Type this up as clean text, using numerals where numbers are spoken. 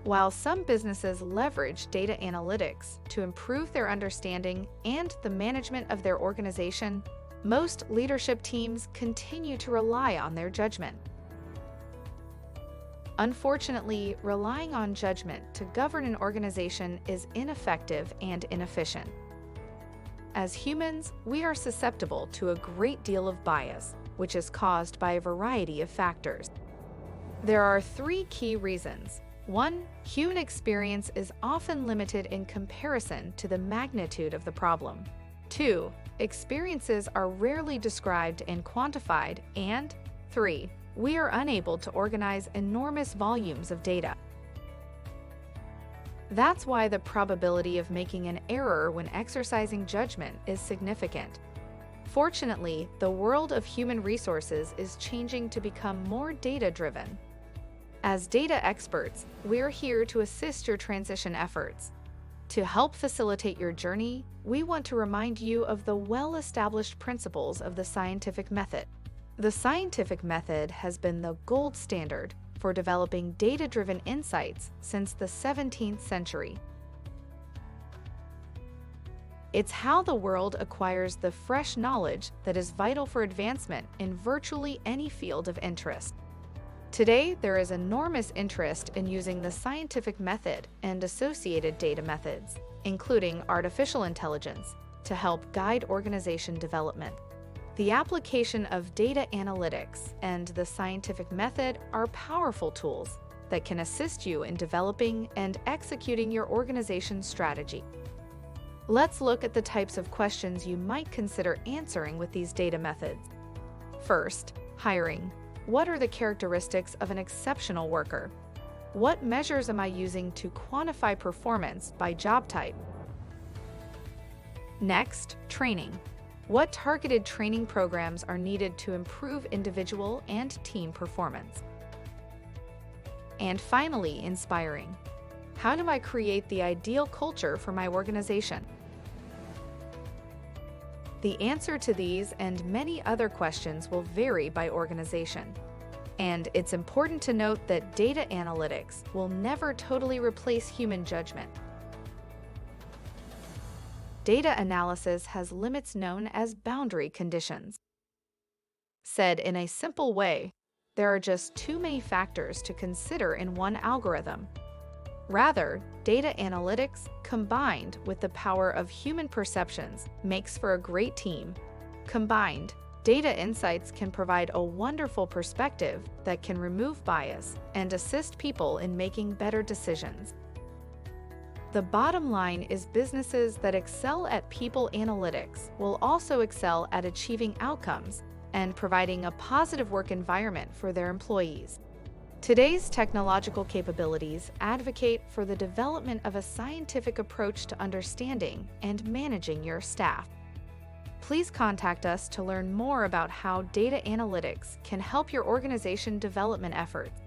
While some businesses leverage data analytics to improve their understanding and the management of their organization, most leadership teams continue to rely on their judgment. Unfortunately, relying on judgment to govern an organization is ineffective and inefficient. As humans, we are susceptible to a great deal of bias, which is caused by a variety of factors. There are 3 key reasons. 1. Human experience is often limited in comparison to the magnitude of the problem. 2. Experiences are rarely described and quantified. And 3. We are unable to organize enormous volumes of data. That's why the probability of making an error when exercising judgment is significant. Fortunately, the world of human resources is changing to become more data-driven. As data experts, we're here to assist your transition efforts. To help facilitate your journey, we want to remind you of the well-established principles of the scientific method. The scientific method has been the gold standard for developing data-driven insights since the 17th century. It's how the world acquires the fresh knowledge that is vital for advancement in virtually any field of interest. Today, there is enormous interest in using the scientific method and associated data methods, including artificial intelligence, to help guide organization development. The application of data analytics and the scientific method are powerful tools that can assist you in developing and executing your organization's strategy. Let's look at the types of questions you might consider answering with these data methods. First, hiring. What are the characteristics of an exceptional worker? What measures am I using to quantify performance by job type? Next, training. What targeted training programs are needed to improve individual and team performance? And finally, inspiring. How do I create the ideal culture for my organization? The answer to these and many other questions will vary by organization. And it's important to note that data analytics will never totally replace human judgment. Data analysis has limits known as boundary conditions. Said in a simple way, there are just too many factors to consider in one algorithm. Rather, data analytics, combined with the power of human perceptions, makes for a great team. Combined, data insights can provide a wonderful perspective that can remove bias and assist people in making better decisions. The bottom line is businesses that excel at people analytics will also excel at achieving outcomes and providing a positive work environment for their employees. Today's technological capabilities advocate for the development of a scientific approach to understanding and managing your staff. Please contact us to learn more about how data analytics can help your organization development efforts.